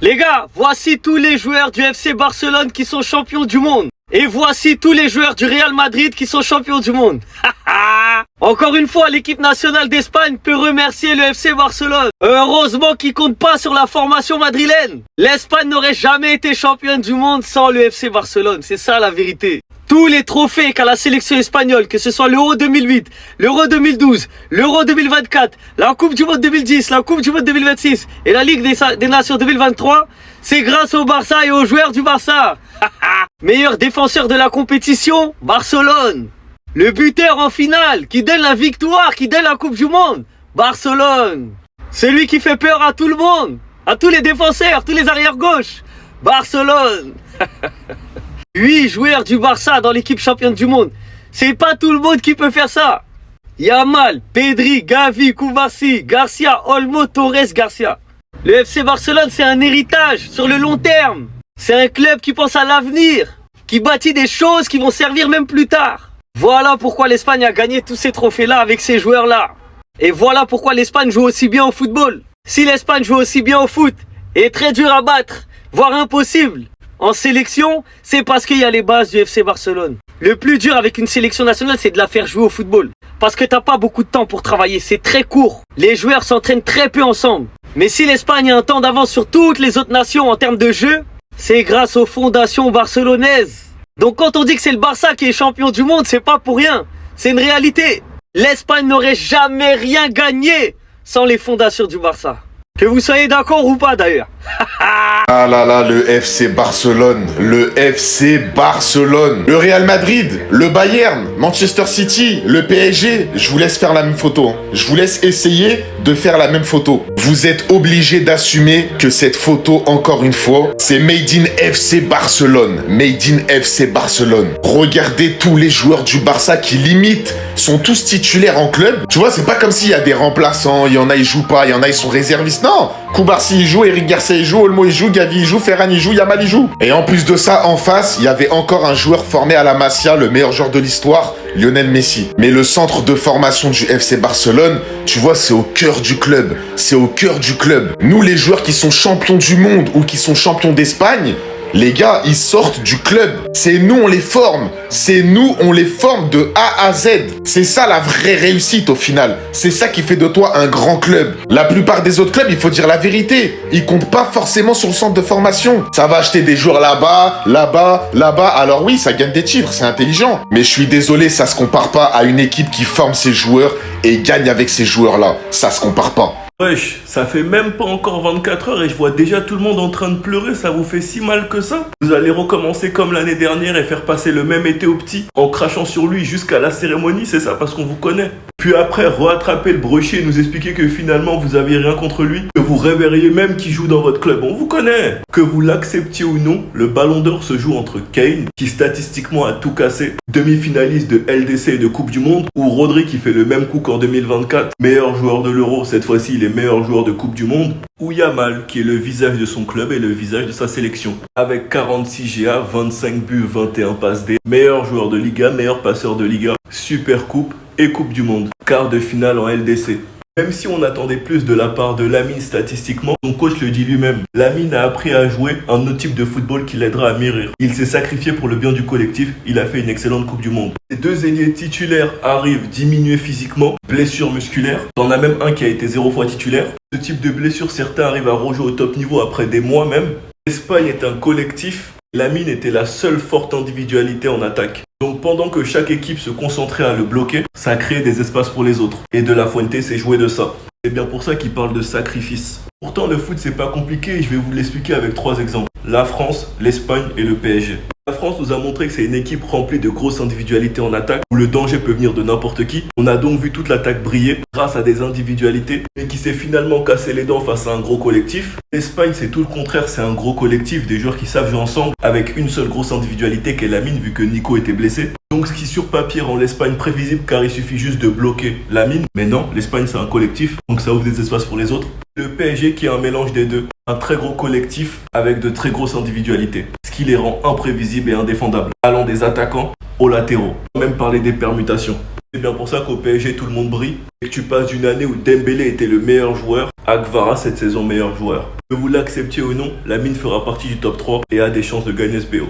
Les gars, voici tous les joueurs du FC Barcelone qui sont champions du monde. Et voici tous les joueurs du Real Madrid qui sont champions du monde. Encore une fois, l'équipe nationale d'Espagne peut remercier le FC Barcelone. Heureusement qu'ils comptent pas sur la formation madrilène. L'Espagne n'aurait jamais été championne du monde sans le FC Barcelone. C'est ça la vérité. Tous les trophées qu'a la sélection espagnole, que ce soit l'Euro 2008, l'Euro 2012, l'Euro 2024, la Coupe du Monde 2010, la Coupe du Monde 2026 et la Ligue des Nations 2023, c'est grâce au Barça et aux joueurs du Barça. Meilleur défenseur de la compétition, Barcelone. Le buteur en finale, qui donne la victoire, qui donne la Coupe du Monde, Barcelone. Celui qui fait peur à tout le monde, à tous les défenseurs, tous les arrières-gauches, Barcelone. 8 joueurs du Barça dans l'équipe championne du monde. C'est pas tout le monde qui peut faire ça. Yamal, Pedri, Gavi, Koubarsi, Garcia, Olmo, Torres, Garcia. Le FC Barcelone, c'est un héritage sur le long terme. C'est un club qui pense à l'avenir, qui bâtit des choses qui vont servir même plus tard. Voilà pourquoi l'Espagne a gagné tous ces trophées-là avec ces joueurs-là. Et voilà pourquoi l'Espagne joue aussi bien au football. Si l'Espagne joue aussi bien au foot, est très dur à battre, voire impossible, en sélection, c'est parce qu'il y a les bases du FC Barcelone. Le plus dur avec une sélection nationale, c'est de la faire jouer au football. Parce que t'as pas beaucoup de temps pour travailler, c'est très court. Les joueurs s'entraînent très peu ensemble. Mais si l'Espagne a un temps d'avance sur toutes les autres nations en termes de jeu, c'est grâce aux fondations barcelonaises. Donc quand on dit que c'est le Barça qui est champion du monde, c'est pas pour rien. C'est une réalité. L'Espagne n'aurait jamais rien gagné sans les fondations du Barça. Que vous soyez d'accord ou pas d'ailleurs. Ah là là, le FC Barcelone, le FC Barcelone, le Real Madrid, le Bayern, Manchester City, le PSG, je vous laisse faire la même photo. Je vous laisse essayer de faire la même photo. Vous êtes obligés d'assumer que cette photo, encore une fois, c'est Made in FC Barcelone. Made in FC Barcelone. Regardez tous les joueurs du Barça qui limite sont tous titulaires en club. Tu vois, c'est pas comme s'il y a des remplaçants, il y en a ils jouent pas, il y en a ils sont réservistes. Non, Koubarsi il joue, Eric Garcia il joue, Olmo il joue, Gavi il joue, Ferran il joue, Yamal il joue. Et en plus de ça, en face, il y avait encore un joueur formé à la Masia, le meilleur joueur de l'histoire, Lionel Messi. Mais le centre de formation du FC Barcelone, tu vois, c'est au cœur du club. C'est au cœur du club. Nous, les joueurs qui sont champions du monde ou qui sont champions d'Espagne, les gars, ils sortent du club. C'est nous, on les forme. C'est nous, on les forme de A à Z. C'est ça la vraie réussite au final. C'est ça qui fait de toi un grand club. La plupart des autres clubs, il faut dire la vérité, ils comptent pas forcément sur le centre de formation. Ça va acheter des joueurs là-bas, là-bas, là-bas. Alors oui, ça gagne des titres, c'est intelligent. Mais je suis désolé, ça se compare pas à une équipe qui forme ses joueurs et gagne avec ces joueurs-là. Ça se compare pas. Wesh, ça fait même pas encore 24 heures et je vois déjà tout le monde en train de pleurer, ça vous fait si mal que ça? Vous allez recommencer comme l'année dernière et faire passer le même été au petit en crachant sur lui jusqu'à la cérémonie, c'est ça parce qu'on vous connaît. Puis après, rattraper le brocher et nous expliquer que finalement vous aviez rien contre lui, que vous rêveriez même qu'il joue dans votre club, on vous connaît. Que vous l'acceptiez ou non, le Ballon d'Or se joue entre Kane, qui statistiquement a tout cassé, demi-finaliste de LDC et de Coupe du Monde, ou Rodri qui fait le même coup qu'en 2024, meilleur joueur de l'Euro, cette fois-ci il est meilleur joueur de Coupe du Monde, ou Yamal qui est le visage de son club et le visage de sa sélection. Avec 46 GA, 25 buts, 21 passes D, meilleur joueur de Liga, meilleur passeur de Liga, Super Coupe et Coupe du Monde. Quart de finale en LDC. Même si on attendait plus de la part de Lamine statistiquement, son coach le dit lui-même. Lamine a appris à jouer un autre type de football qui l'aidera à mûrir. Il s'est sacrifié pour le bien du collectif, il a fait une excellente Coupe du Monde. Les deux ailiers titulaires arrivent diminués physiquement, blessure musculaire. T'en as même un qui a été 0 fois titulaire. Ce type de blessure, certains arrivent à rejouer au top niveau après des mois même. L'Espagne est un collectif. Lamine était la seule forte individualité en attaque. Donc pendant que chaque équipe se concentrait à le bloquer, ça créait des espaces pour les autres. Et De La Fuente s'est joué de ça. C'est bien pour ça qu'il parle de sacrifice. Pourtant le foot c'est pas compliqué et je vais vous l'expliquer avec 3 exemples. La France, l'Espagne et le PSG. La France nous a montré que c'est une équipe remplie de grosses individualités en attaque où le danger peut venir de n'importe qui. On a donc vu toute l'attaque briller grâce à des individualités mais qui s'est finalement cassé les dents face à un gros collectif. L'Espagne c'est tout le contraire, c'est un gros collectif, des joueurs qui savent jouer ensemble avec une seule grosse individualité qu'est Lamine vu que Nico était blessé. Donc ce qui sur papier rend l'Espagne prévisible car il suffit juste de bloquer Lamine. Mais non, l'Espagne c'est un collectif donc ça ouvre des espaces pour les autres. Le PSG qui est un mélange des deux. Un très gros collectif avec de très grosses individualités. Ce qui les rend imprévisibles et indéfendables. Allant des attaquants aux latéraux. On va même parler des permutations. C'est bien pour ça qu'au PSG tout le monde brille. Et que tu passes d'une année où Dembélé était le meilleur joueur à Kvara cette saison meilleur joueur. Que vous l'acceptiez ou non, Lamine fera partie du top 3 et a des chances de gagner ce BO.